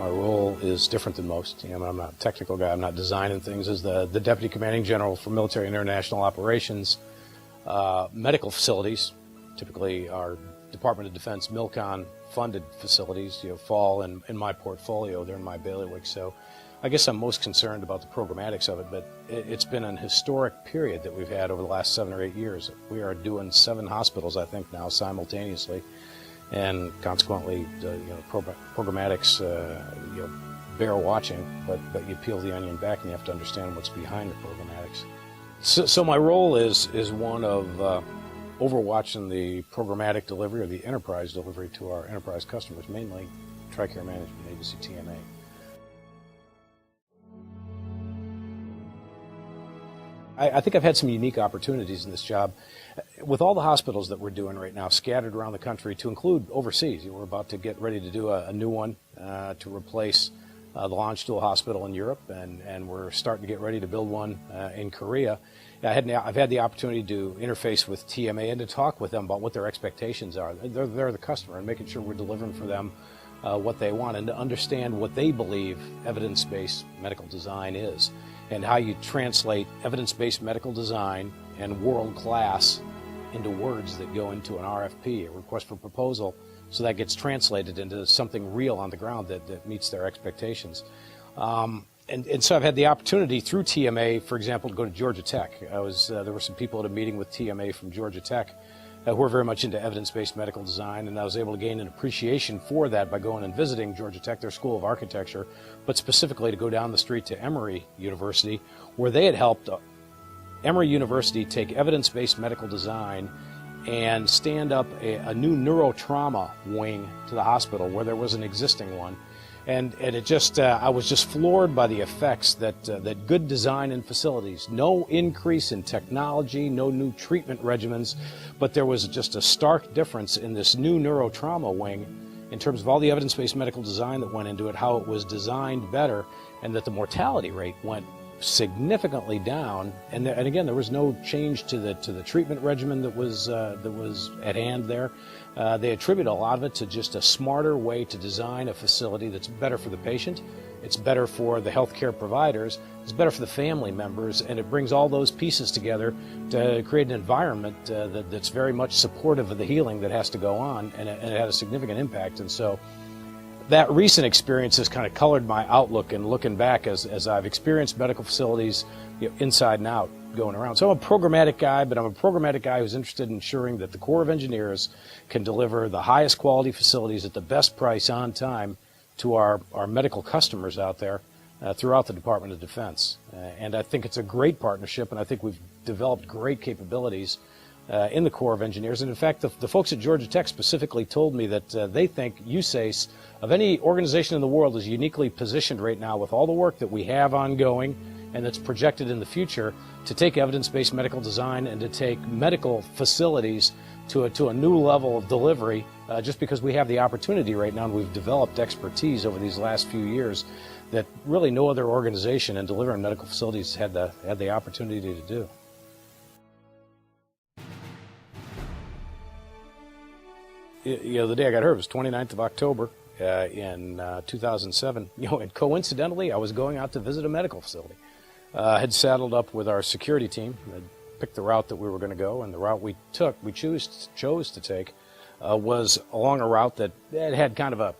My role is different than most. I'm not a technical guy. I'm not designing things. As the Deputy Commanding General for Military International Operations, medical facilities, typically our Department of Defense Milcon funded facilities, fall in my portfolio. They're in my bailiwick. So I guess I'm most concerned about the programmatics of it, but it's been an historic period that we've had over the last 7 or 8 years. We are doing 7 hospitals, I think, now simultaneously, and consequently, programmatics, bear watching, but you peel the onion back and you have to understand what's behind the programmatics. So my role is one of overwatching the programmatic delivery or the enterprise delivery to our enterprise customers, mainly TRICARE Management Agency, TMA. I think I've had some unique opportunities in this job. With all the hospitals that we're doing right now scattered around the country, to include overseas, we're about to get ready to do a new one to replace the Landstuhl Hospital in Europe, and we're starting to get ready to build one in Korea. I've had the opportunity to interface with TMA and to talk with them about what their expectations are. They're the customer, and making sure we're delivering for them what they want, and to understand what they believe evidence-based medical design is, and how you translate evidence-based medical design and world-class into words that go into an RFP, a request for proposal, so that gets translated into something real on the ground that meets their expectations. And so I've had the opportunity through TMA, for example, to go to Georgia Tech. There were some people at a meeting with TMA from Georgia Tech who are very much into evidence-based medical design, and I was able to gain an appreciation for that by going and visiting Georgia Tech, their School of Architecture, but specifically to go down the street to Emory University, where they had helped Emory University take evidence-based medical design and stand up a new neurotrauma wing to the hospital where there was an existing one. And it just, I was just floored by the effects that good design in facilities, no increase in technology, no new treatment regimens, but there was just a stark difference in this new neurotrauma wing in terms of all the evidence-based medical design that went into it, how it was designed better, and that the mortality rate went significantly down. And again, there was no change to the treatment regimen that was at hand there. They attribute a lot of it to just a smarter way to design a facility that's better for the patient, it's better for the healthcare providers, it's better for the family members, and it brings all those pieces together to create an environment that's very much supportive of the healing that has to go on, and it had a significant impact. And so that recent experience has kind of colored my outlook and looking back as I've experienced medical facilities inside and out going around. So I'm a programmatic guy, but I'm a programmatic guy who's interested in ensuring that the Corps of Engineers can deliver the highest quality facilities at the best price on time to our medical customers out there throughout the Department of Defense. And I think it's a great partnership, and I think we've developed great capabilities in the Corps of Engineers. And in fact, the folks at Georgia Tech specifically told me that they think USACE, of any organization in the world, is uniquely positioned right now with all the work that we have ongoing and that's projected in the future to take evidence-based medical design and to take medical facilities to a new level of delivery, just because we have the opportunity right now, and we've developed expertise over these last few years that really no other organization in delivering medical facilities had the opportunity to do. The day I got hurt was 29th of October in 2007. And coincidentally, I was going out to visit a medical facility. Had saddled up with our security team, had picked the route that we were going to go, and the route we chose to take was along a route that had kind of a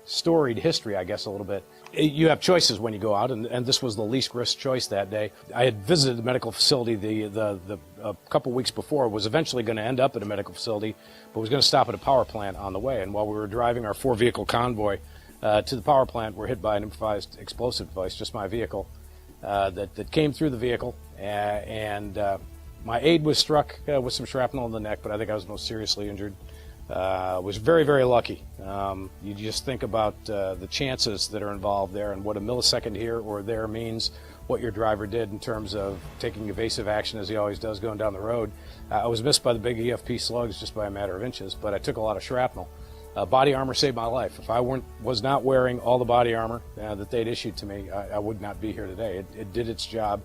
storied history, I guess, a little bit. You have choices when you go out, and this was the least risk choice that day. I had visited the medical facility a couple weeks before, was eventually going to end up at a medical facility, but was going to stop at a power plant on the way. And while we were driving our 4-vehicle convoy to the power plant, we're hit by an improvised explosive device, just my vehicle, that came through the vehicle, and my aide was struck with some shrapnel in the neck, but I think I was most seriously injured. Was very, very lucky. You just think about the chances that are involved there and what a millisecond here or there means, what your driver did in terms of taking evasive action, as he always does, going down the road. I was missed by the big EFP slugs just by a matter of inches, but I took a lot of shrapnel. Body armor saved my life. If I was not wearing all the body armor that they'd issued to me, I would not be here today. It did its job.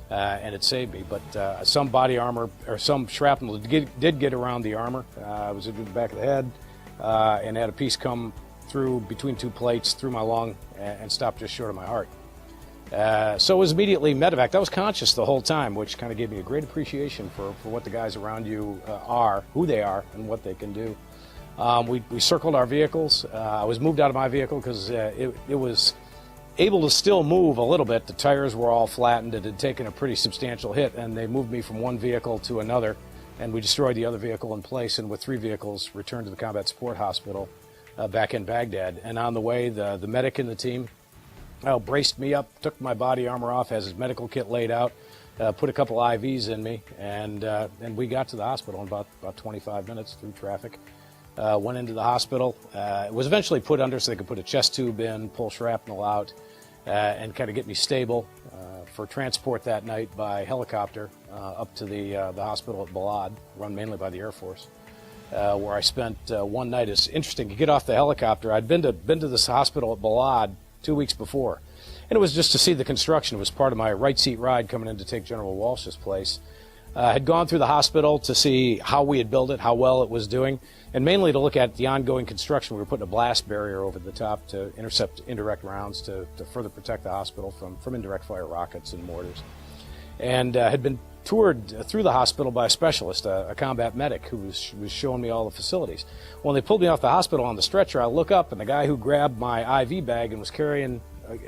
And it saved me, but some body armor or some shrapnel did get around the armor. I was injured in the back of the head and had a piece come through between two plates, through my lung, and stopped just short of my heart. So it was immediately medevaced. I was conscious the whole time, which kind of gave me a great appreciation for what the guys around you are, who they are, and what they can do. We circled our vehicles. I was moved out of my vehicle because it was able to still move a little bit. The tires were all flattened. It had taken a pretty substantial hit, and they moved me from one vehicle to another, and we destroyed the other vehicle in place, and with 3 vehicles returned to the Combat Support Hospital back in Baghdad. And on the way, the medic in the team braced me up, took my body armor off, has his medical kit laid out, put a couple IVs in me, and we got to the hospital in about 25 minutes through traffic. Went into the hospital. It was eventually put under so they could put a chest tube in, pull shrapnel out, and kind of get me stable for transport that night by helicopter up to the hospital at Balad, run mainly by the Air Force, where I spent one night. It's interesting. You get off the helicopter. I'd been to this hospital at Balad 2 weeks before, and it was just to see the construction. It was part of my right seat ride coming in to take General Walsh's place. Had gone through the hospital to see how we had built it, how well it was doing, and mainly to look at the ongoing construction. We were putting a blast barrier over the top to intercept indirect rounds to further protect the hospital from indirect fire rockets and mortars. And had been toured through the hospital by a specialist, a combat medic, who was showing me all the facilities. When they pulled me off the hospital on the stretcher, I look up, and the guy who grabbed my IV bag and was carrying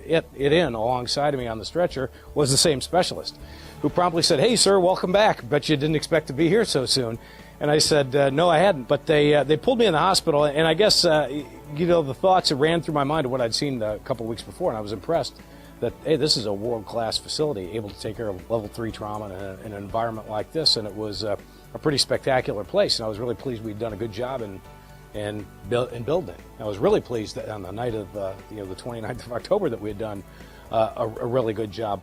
it in alongside of me on the stretcher was the same specialist, who promptly said, "Hey, sir, welcome back. Bet you didn't expect to be here so soon." And I said, "No, I hadn't." But they pulled me in the hospital, and I guess the thoughts that ran through my mind of what I'd seen a couple of weeks before, and I was impressed that, hey, this is a world-class facility, able to take care of level 3 trauma in an environment like this, and it was a pretty spectacular place. And I was really pleased we'd done a good job in building it. I was really pleased that on the night of the 29th of October that we had done a really good job.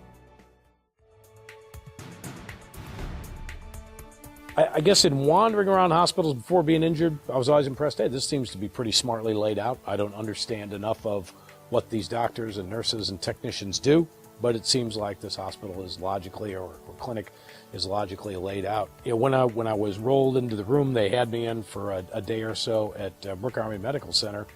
I guess in wandering around hospitals before being injured, I was always impressed. Hey, this seems to be pretty smartly laid out. I don't understand enough of what these doctors and nurses and technicians do, but it seems like this hospital is logically, or clinic is logically laid out. When I was rolled into the room, they had me in for a day or so at Brooke Army Medical Center.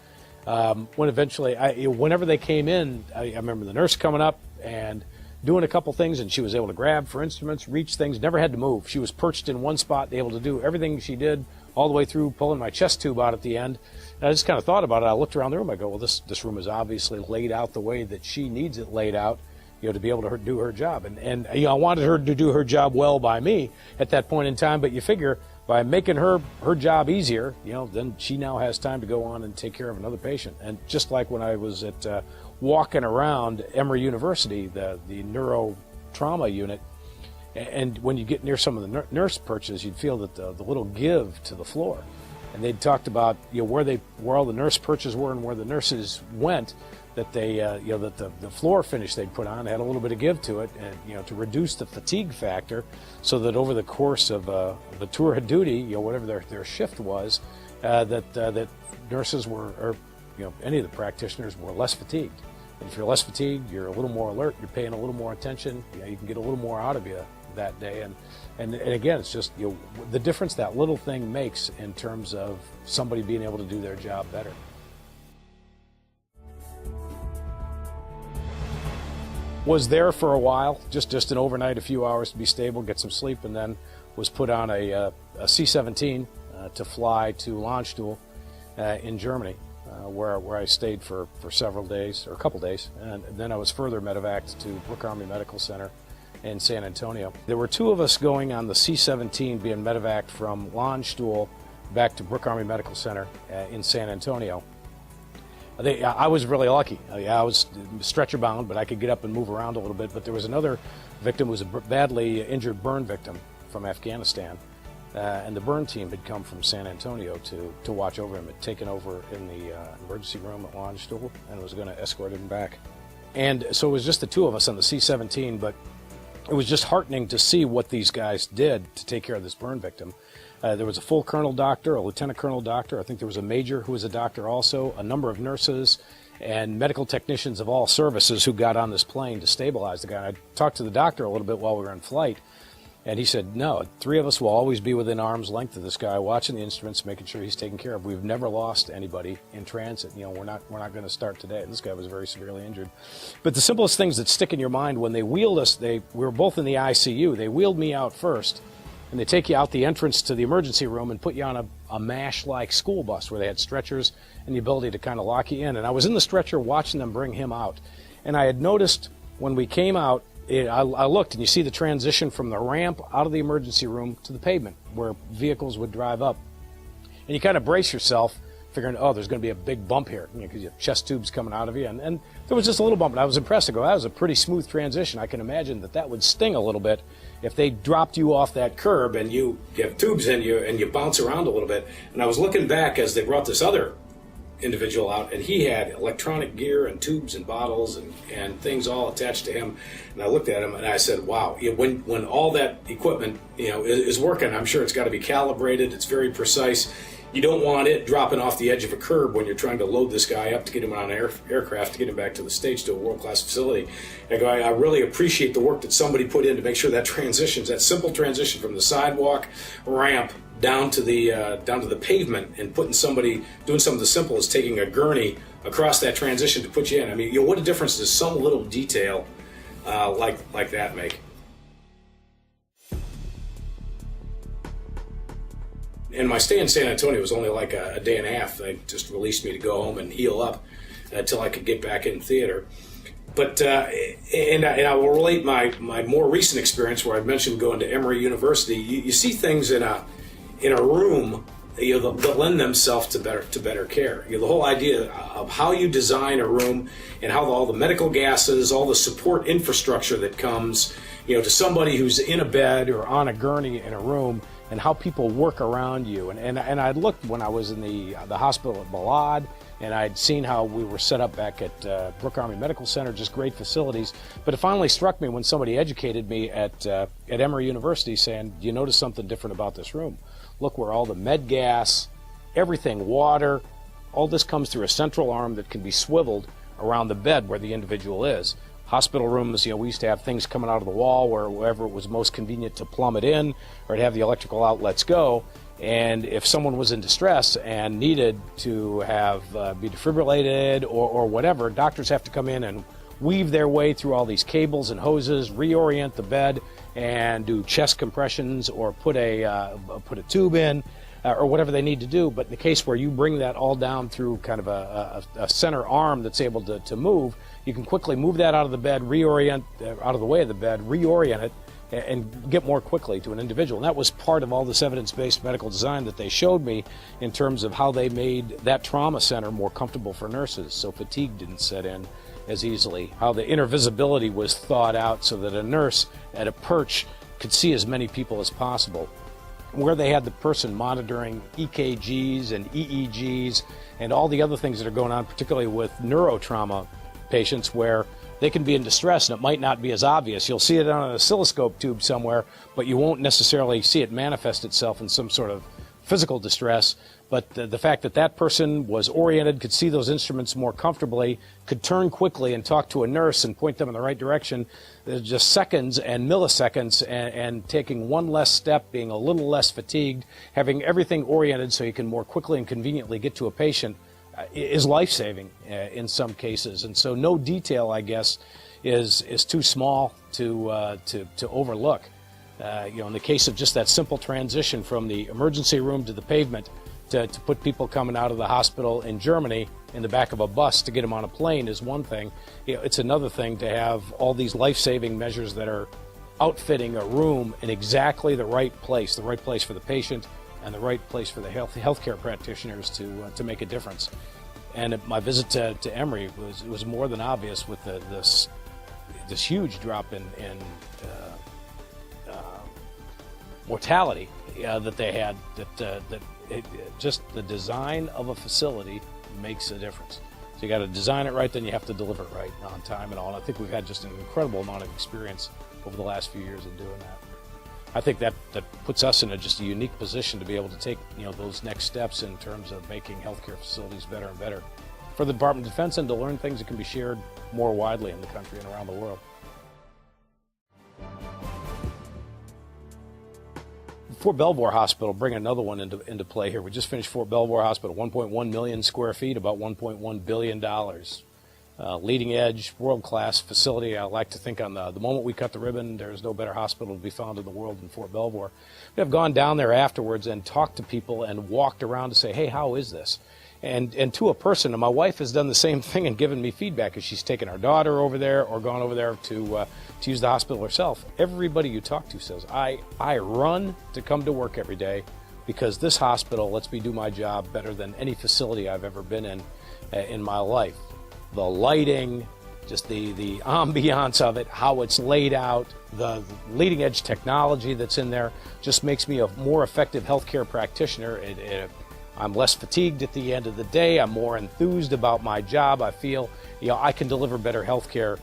When eventually, whenever they came in, I remember the nurse coming up and doing a couple things, and she was able to grab for instruments, reach things, never had to move. She was perched in one spot, able to do everything she did all the way through, pulling my chest tube out at the end. And I just kind of thought about it. I looked around the room. I go, well, this room is obviously laid out the way that she needs it laid out, to be able to do her job. And I wanted her to do her job well by me at that point in time, but you figure by making her job easier, then she now has time to go on and take care of another patient. And just like when I was at walking around Emory University, the neuro trauma unit, and when you get near some of the nurse perches, you'd feel that the little give to the floor. And they'd talked about where all the nurse perches were and where the nurses went, that they that the floor finish they'd put on had a little bit of give to it, and to reduce the fatigue factor, so that over the course of the tour of duty, whatever their shift was, that nurses were, or any of the practitioners were less fatigued. And if you're less fatigued, you're a little more alert, you're paying a little more attention, you can get a little more out of you that day. And again, it's just the difference that little thing makes in terms of somebody being able to do their job better. Was there for a while, just an overnight, a few hours to be stable, get some sleep, and then was put on a C-17 to fly to Landstuhl in Germany, where I stayed for several days, or a couple days, and then I was further medevaced to Brooke Army Medical Center in San Antonio. There were 2 of us going on the C-17 being medevaced from Landstuhl back to Brooke Army Medical Center in San Antonio. I was really lucky. I was stretcher bound, but I could get up and move around a little bit. But there was another victim who was a badly injured burn victim from Afghanistan, and the burn team had come from San Antonio to watch over him. Had taken over in the emergency room at Landstuhl and was going to escort him back. And so it was just the 2 of us on the C-17, but it was just heartening to see what these guys did to take care of this burn victim. There was a full colonel doctor, a lieutenant colonel doctor. I think there was a major who was a doctor also, a number of nurses, and medical technicians of all services who got on this plane to stabilize the guy. I talked to the doctor a little bit while we were in flight, And he said, no, 3 of us will always be within arm's length of this guy, watching the instruments, making sure he's taken care of. We've never lost anybody in transit. We're not going to start today. And this guy was very severely injured. But the simplest things that stick in your mind, when they wheeled us, we were both in the ICU. They wheeled me out first, and they take you out the entrance to the emergency room and put you on a MASH-like school bus where they had stretchers and the ability to kind of lock you in. And I was in the stretcher watching them bring him out. And I had noticed when we came out, I looked, and you see the transition from the ramp out of the emergency room to the pavement where vehicles would drive up. And you kind of brace yourself, figuring, oh, there's going to be a big bump here, because you have chest tubes coming out of you. And there was just a little bump, and I was impressed. I go, that was a pretty smooth transition. I can imagine that would sting a little bit if they dropped you off that curb and you have tubes in you and you bounce around a little bit. And I was looking back as they brought this other individual out, and he had electronic gear and tubes and bottles and things all attached to him. And I looked at him and I said, wow, when all that equipment is working, I'm sure it's got to be calibrated. It's very precise. You don't want it dropping off the edge of a curb when you're trying to load this guy up to get him on an aircraft to get him back to the States, to a world-class facility. And I really appreciate the work that somebody put in to make sure that simple transition from the sidewalk ramp down to the pavement, and doing something as simple as taking a gurney across that transition to put you in. I mean, what a difference does some little detail like that make? And my stay in San Antonio was only like a day and a half. They just released me to go home and heal up until I could get back in theater. But and I will relate my more recent experience where I mentioned going to Emory University. You see things in a room that lend themselves to better care. The whole idea of how you design a room and how all the medical gases, all the support infrastructure that comes, to somebody who's in a bed or on a gurney in a room, and how people work around you. And I'd looked when I was in the hospital at Balad, and I'd seen how we were set up back at Brooke Army Medical Center, just great facilities. But it finally struck me when somebody educated me at Emory University, saying, do you notice something different about this room? Look where all the med gas, everything, water, all this comes through a central arm that can be swiveled around the bed where the individual is. Hospital rooms, we used to have things coming out of the wall wherever it was most convenient to plumb it in or to have the electrical outlets go. And if someone was in distress and needed to have be defibrillated or whatever, doctors have to come in and weave their way through all these cables and hoses, reorient the bed, and do chest compressions or put a tube in or whatever they need to do. But in the case where you bring that all down through kind of a center arm that's able to move, you can quickly move that out of the bed, reorient out of the way of the bed, reorient it, and get more quickly to an individual. And that was part of all this evidence-based medical design that they showed me in terms of how they made that trauma center more comfortable for nurses, so fatigue didn't set in as easily, how the intervisibility was thought out so that a nurse at a perch could see as many people as possible, where they had the person monitoring EKGs and EEGs and all the other things that are going on, particularly with neurotrauma patients, where they can be in distress and it might not be as obvious. You'll see it on an oscilloscope tube somewhere, but you won't necessarily see it manifest itself in some sort of physical distress. But the fact that person was oriented, could see those instruments more comfortably, could turn quickly and talk to a nurse and point them in the right direction, just seconds and milliseconds, and taking one less step, being a little less fatigued, having everything oriented so you can more quickly and conveniently get to a patient, is life-saving in some cases. And so no detail, I guess, is too small to overlook. In the case of just that simple transition from the emergency room to the pavement, to put people coming out of the hospital in Germany in the back of a bus to get them on a plane is one thing. It's another thing to have all these life-saving measures that are outfitting a room in exactly the right place for the patient and the right place for the healthcare practitioners to make a difference. And at my visit to Emory, was more than obvious with this huge drop in mortality that they had. Just the design of a facility makes a difference. So you got to design it right, then you have to deliver it right on time and all. And I think we've had just an incredible amount of experience over the last few years in doing that. I think that puts us in just a unique position to be able to take those next steps in terms of making healthcare facilities better and better for the Department of Defense, and to learn things that can be shared more widely in the country and around the world. Fort Belvoir Hospital, bring another one into play here. We just finished Fort Belvoir Hospital, 1.1 million square feet, about $1.1 billion. Leading edge, world-class facility. I like to think on the moment we cut the ribbon, there's no better hospital to be found in the world than Fort Belvoir. We have gone down there afterwards and talked to people and walked around to say, hey, how is this? And to a person, and my wife has done the same thing and given me feedback as she's taken our daughter over there or gone over there to use the hospital herself. Everybody you talk to says, I run to come to work every day because this hospital lets me do my job better than any facility I've ever been in my life. The lighting, just the ambiance of it, how it's laid out, the leading edge technology that's in there just makes me a more effective healthcare practitioner. I'm less fatigued at the end of the day. I'm more enthused about my job. I feel, I can deliver better healthcare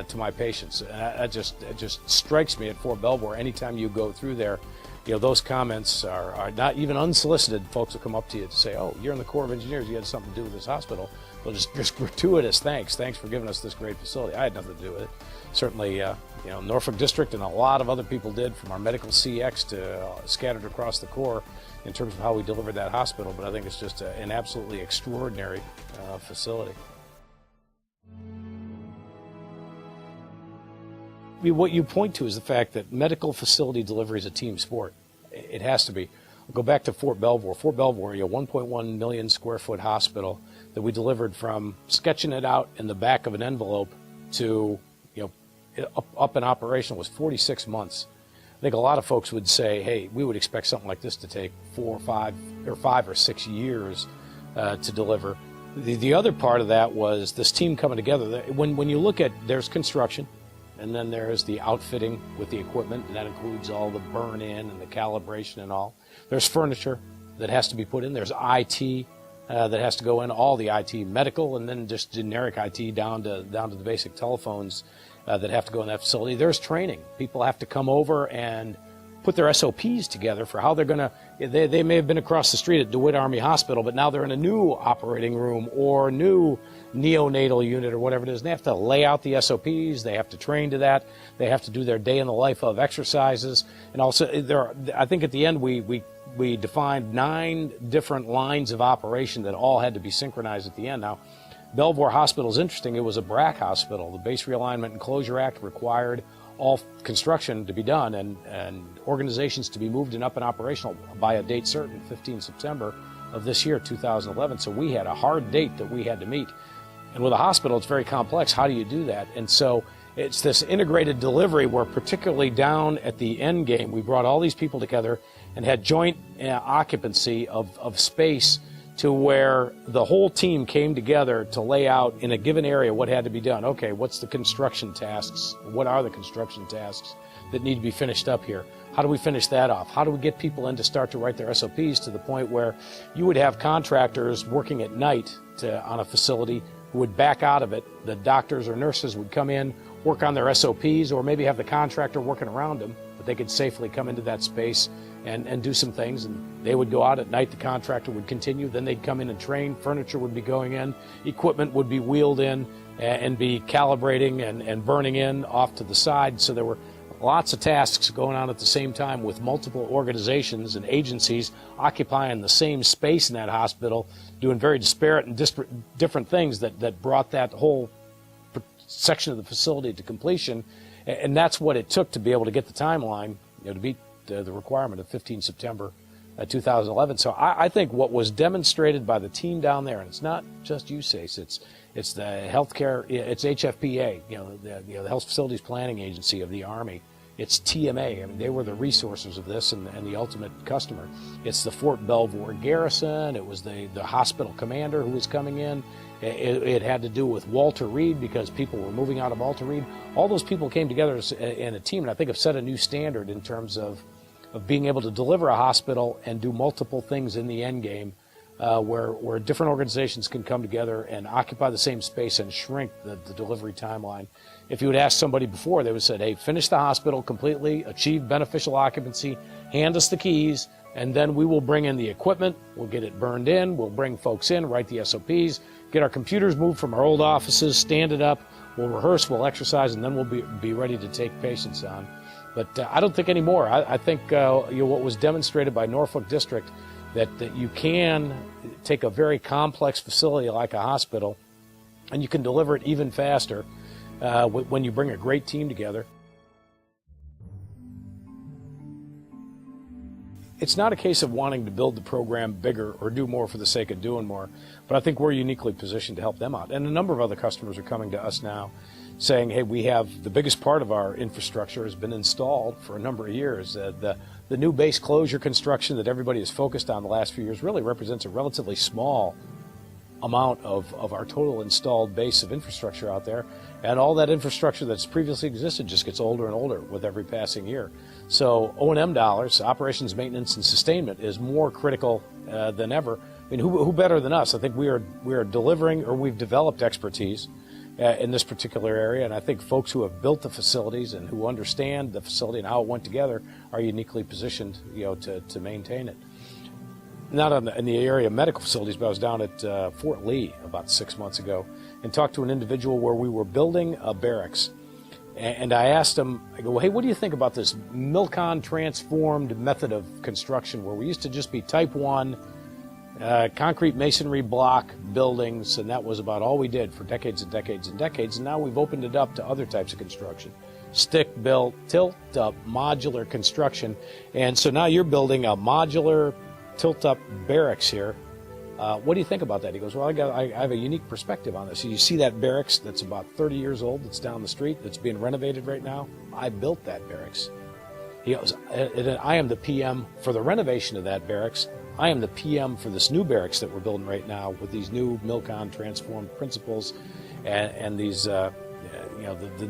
to my patients. It just strikes me at Fort Belvoir. Anytime you go through there, those comments are not even unsolicited. Folks will come up to you to say, oh, you're in the Corps of Engineers. You had something to do with this hospital. Well, just gratuitous thanks. Thanks for giving us this great facility. I had nothing to do with it. Certainly, Norfolk District and a lot of other people did, from our medical CX to scattered across the Corps, in terms of how we delivered that hospital. But I think it's just an absolutely extraordinary facility. What you point to is the fact that medical facility delivery is a team sport. It has to be. I'll go back to Fort Belvoir. Fort Belvoir, 1.1 million square foot hospital that we delivered from sketching it out in the back of an envelope to up and operational was 46 months. I think a lot of folks would say, hey, we would expect something like this to take 5 or 6 years to deliver. The other part of that was this team coming together. When you look at, there's construction, and then there's the outfitting with the equipment, and that includes all the burn-in and the calibration and all. There's furniture that has to be put in. There's IT that has to go in, all the IT, medical, and then just generic IT down to the basic telephones that have to go in that facility. There's training. People have to come over and put their SOPs together for how they're going to, they may have been across the street at DeWitt Army Hospital, but now they're in a new operating room or new neonatal unit or whatever it is. And they have to lay out the SOPs. They have to train to that. They have to do their day in the life of exercises. And also, I think at the end we defined 9 different lines of operation that all had to be synchronized at the end. Now, Belvoir Hospital is interesting. It was a BRAC hospital. The Base Realignment and Closure Act required all construction to be done and organizations to be moved and up and operational by a date certain, 15 September of this year, 2011. So we had a hard date that we had to meet. And with a hospital, it's very complex. How do you do that? And so it's this integrated delivery where, particularly down at the end game, we brought all these people together and had joint occupancy of space to where the whole team came together to lay out in a given area what had to be done. Okay, what's the construction tasks? What are the construction tasks that need to be finished up here? How do we finish that off? How do we get people in to start to write their SOPs to the point where you would have contractors working at night on a facility who would back out of it? The doctors or nurses would come in, work on their SOPs, or maybe have the contractor working around them, but they could safely come into that space and do some things, and they would go out at night. The contractor would continue, then they'd come in and train. Furniture would be going in, equipment would be wheeled in and be calibrating and burning in off to the side. So there were lots of tasks going on at the same time with multiple organizations and agencies occupying the same space in that hospital, doing very disparate and different things that brought that whole section of the facility to completion. And that's what it took to be able to get the timeline, to meet the requirement of 15 September 2011. So I think what was demonstrated by the team down there, and it's not just USACE, it's the healthcare, it's HFPA, the Health Facilities Planning Agency of the Army. It's TMA. I mean, they were the resources of this and the ultimate customer. It's the Fort Belvoir Garrison. It was the hospital commander who was coming in. It had to do with Walter Reed because people were moving out of Walter Reed. All those people came together in a team, and I think have set a new standard in terms of being able to deliver a hospital and do multiple things in the end game, where different organizations can come together and occupy the same space and shrink the delivery timeline. If you would ask somebody before, they would have said, hey, finish the hospital completely, achieve beneficial occupancy, hand us the keys, and then we will bring in the equipment, we'll get it burned in, we'll bring folks in, write the SOPs, get our computers moved from our old offices, stand it up, we'll rehearse, we'll exercise, and then we'll be ready to take patients on. But I don't think anymore. I think what was demonstrated by Norfolk District, that you can take a very complex facility like a hospital and you can deliver it even faster when you bring a great team together. It's not a case of wanting to build the program bigger or do more for the sake of doing more, but I think we're uniquely positioned to help them out. And a number of other customers are coming to us now saying, hey, we have the biggest part of our infrastructure has been installed for a number of years. The new base closure construction that everybody has focused on the last few years really represents a relatively small amount of our total installed base of infrastructure out there. And all that infrastructure that's previously existed just gets older and older with every passing year. So O&M dollars, operations, maintenance, and sustainment is more critical than ever. I mean, who better than us? I think we are delivering, or we've developed expertise in this particular area, and I think folks who have built the facilities and who understand the facility and how it went together are uniquely positioned, to maintain it. Not in the area of medical facilities, but I was down at Fort Lee about 6 months ago and talked to an individual where we were building a barracks. And I asked him, I go, hey, what do you think about this Milcon transformed method of construction where we used to just be type 1, concrete masonry block buildings, and that was about all we did for decades and decades and decades, and now we've opened it up to other types of construction. Stick-built, tilt-up, modular construction, and so now you're building a modular, tilt-up barracks here. What do you think about that? He goes, well, I have a unique perspective on this. So you see that barracks that's about 30 years old that's down the street that's being renovated right now? I built that barracks. He goes, I am the PM for the renovation of that barracks. I am the PM for this new barracks that we're building right now with these new Milcon transformed principles and these, the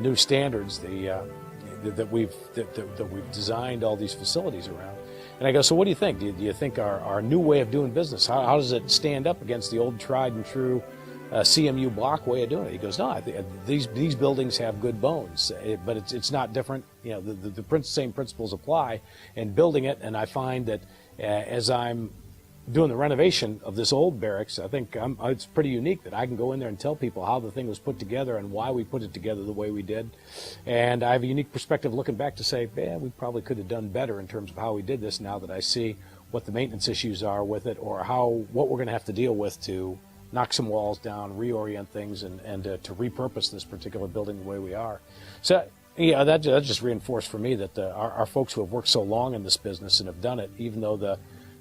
new standards that we've designed all these facilities around. And I go, so what do you think? Do you think our new way of doing business, how does it stand up against the old tried and true CMU block way of doing it? He goes, no, I think these buildings have good bones, but it's not different. The same principles apply in building it, and I find that as I'm doing the renovation of this old barracks, I think it's pretty unique that I can go in there and tell people how the thing was put together and why we put it together the way we did. And I have a unique perspective looking back to say, we probably could have done better in terms of how we did this now that I see what the maintenance issues are with it, or what we're going to have to deal with to knock some walls down, reorient things, and to repurpose this particular building the way we are. So that just reinforced for me that our folks who have worked so long in this business and have done it, even though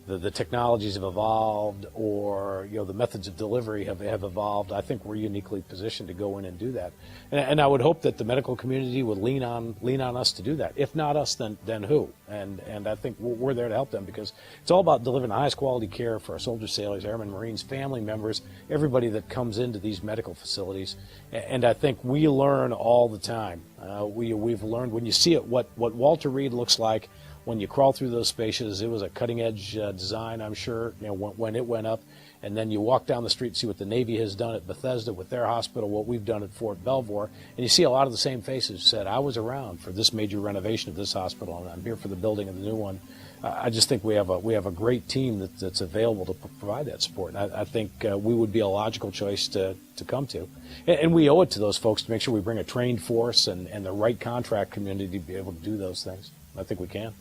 the technologies have evolved, or the methods of delivery have evolved, I think we're uniquely positioned to go in and do that. And I would hope that the medical community would lean on us to do that. If not us, then who? And I think we're there to help them, because it's all about delivering the highest quality care for our soldiers, sailors, airmen, Marines, family members, everybody that comes into these medical facilities. And I think we learn all the time. We've learned, when you see it, what Walter Reed looks like. When you crawl through those spaces, it was a cutting-edge design, I'm sure, when it went up. And then you walk down the street and see what the Navy has done at Bethesda with their hospital, what we've done at Fort Belvoir, and you see a lot of the same faces said, I was around for this major renovation of this hospital, and I'm here for the building of the new one. I just think we have a great team that's available to provide that support. And I think we would be a logical choice to come to. And we owe it to those folks to make sure we bring a trained force and the right contract community to be able to do those things. I think we can.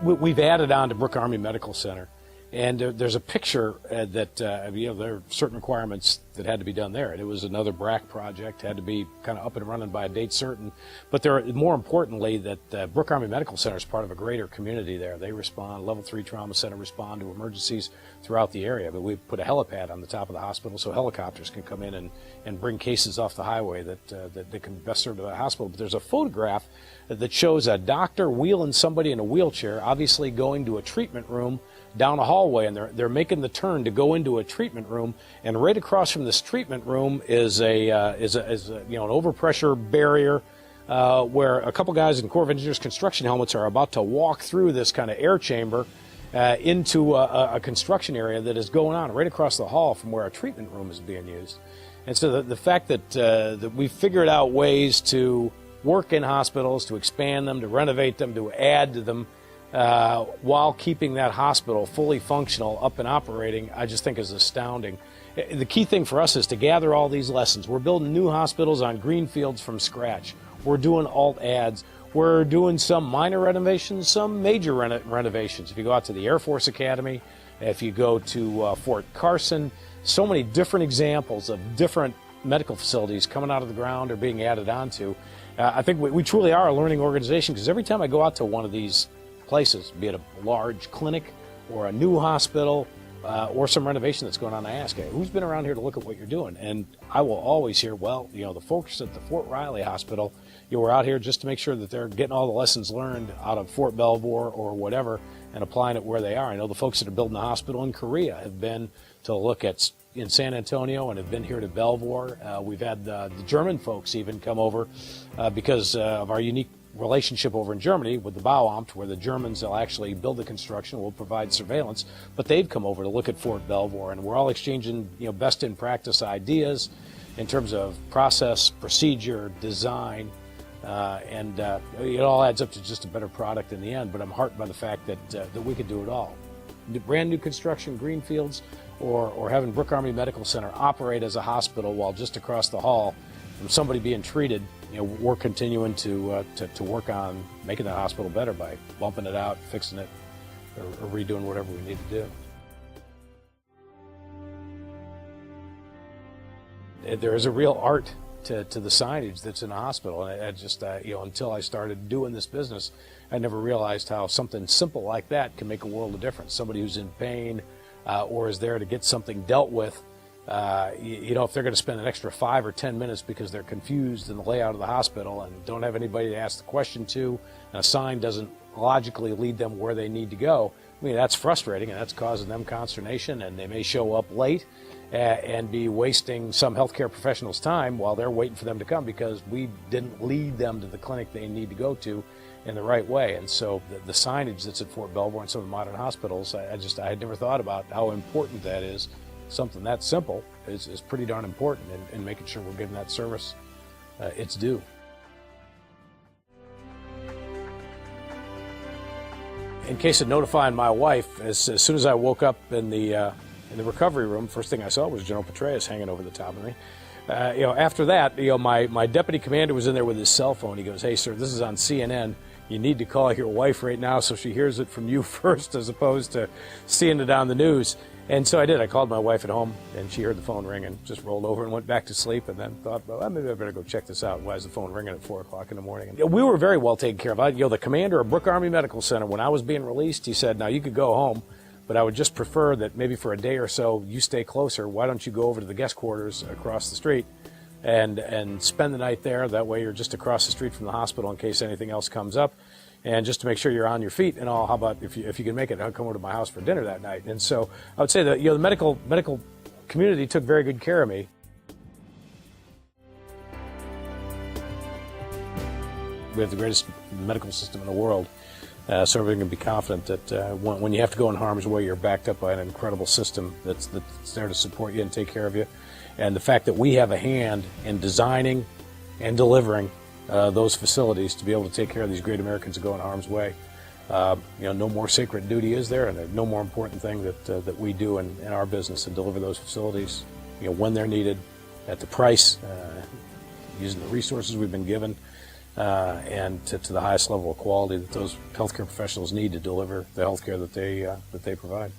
We've added on to Brooke Army Medical Center, and there's a picture that there are certain requirements that had to be done there. And it was another BRAC project, had to be kind of up and running by a date certain. But more importantly, that Brooke Army Medical Center is part of a greater community there. They respond, Level 3 Trauma Center respond to emergencies throughout the area. But we put a helipad on the top of the hospital so helicopters can come in and bring cases off the highway that can best serve the hospital. But there's a photograph that shows a doctor wheeling somebody in a wheelchair, obviously going to a treatment room down a hallway, and they're making the turn to go into a treatment room, and right across from this treatment room is an overpressure barrier where a couple guys in Corps of Engineers construction helmets are about to walk through this kind of air chamber into a construction area that is going on right across the hall from where a treatment room is being used. And so the fact that we've figured out ways to work in hospitals, to expand them, to renovate them, to add to them, while keeping that hospital fully functional, up and operating, I just think is astounding. The key thing for us is to gather all these lessons. We're building new hospitals on green fields from scratch. We're doing alt ads. We're doing some minor renovations, some major renovations. If you go out to the Air Force Academy, if you go to Fort Carson, so many different examples of different medical facilities coming out of the ground or being added onto. I think we truly are a learning organization, because every time I go out to one of these places, be it a large clinic or a new hospital or some renovation that's going on, I ask, hey, who's been around here to look at what you're doing? And I will always hear, well, the folks at the Fort Riley Hospital, we're out here just to make sure that they're getting all the lessons learned out of Fort Belvoir or whatever and applying it where they are. I know the folks that are building the hospital in Korea have been to look at in San Antonio and have been here to Belvoir. We've had the German folks even come over because of our unique relationship over in Germany with the Bauamt, where the Germans will actually build the construction, will provide surveillance, but they've come over to look at Fort Belvoir, and we're all exchanging best in practice ideas in terms of process, procedure, design, and it all adds up to just a better product in the end. But I'm heartened by the fact that we could do it all. Brand new construction, greenfields, or having Brooke Army Medical Center operate as a hospital while just across the hall from somebody being treated. We're continuing to work on making that hospital better by bumping it out, fixing it, or redoing whatever we need to do. There is a real art to the signage that's in a hospital, and I just until I started doing this business, I never realized how something simple like that can make a world of difference. Somebody who's in pain or is there to get something dealt with. If they're going to spend an extra 5 or 10 minutes because they're confused in the layout of the hospital and don't have anybody to ask the question to, and a sign doesn't logically lead them where they need to go, that's frustrating, and that's causing them consternation, and they may show up late and be wasting some healthcare professional's time while they're waiting for them to come because we didn't lead them to the clinic they need to go to in the right way. And so the signage that's at Fort Belvoir and some of the modern hospitals, I had never thought about how important that is. Something that simple is pretty darn important in making sure we're giving that service its due. In case of notifying my wife, as soon as I woke up in the recovery room, first thing I saw was General Petraeus hanging over the top of me. After that, my deputy commander was in there with his cell phone. He goes, "Hey, sir, this is on CNN. You need to call your wife right now so she hears it from you first, as opposed to seeing it on the news." And so I did. I called my wife at home, and she heard the phone ring and just rolled over and went back to sleep, and then thought, well, maybe I better go check this out. Why is the phone ringing at 4 o'clock in the morning? And we were very well taken care of. The commander of Brooke Army Medical Center, when I was being released, he said, now you could go home, but I would just prefer that maybe for a day or so you stay closer. Why don't you go over to the guest quarters across the street and spend the night there? That way you're just across the street from the hospital in case anything else comes up. And just to make sure you're on your feet and all, how about if you can make it, I'll come over to my house for dinner that night. And so I would say that the medical community took very good care of me. We have the greatest medical system in the world, so everyone can be confident that when you have to go in harm's way, you're backed up by an incredible system that's there to support you and take care of you. And the fact that we have a hand in designing and delivering those facilities to be able to take care of these great Americans who go in harm's way. No more sacred duty is there, and there's no more important thing that we do in our business than deliver those facilities, when they're needed, at the price, using the resources we've been given, and to the highest level of quality that those healthcare professionals need to deliver the healthcare that they provide.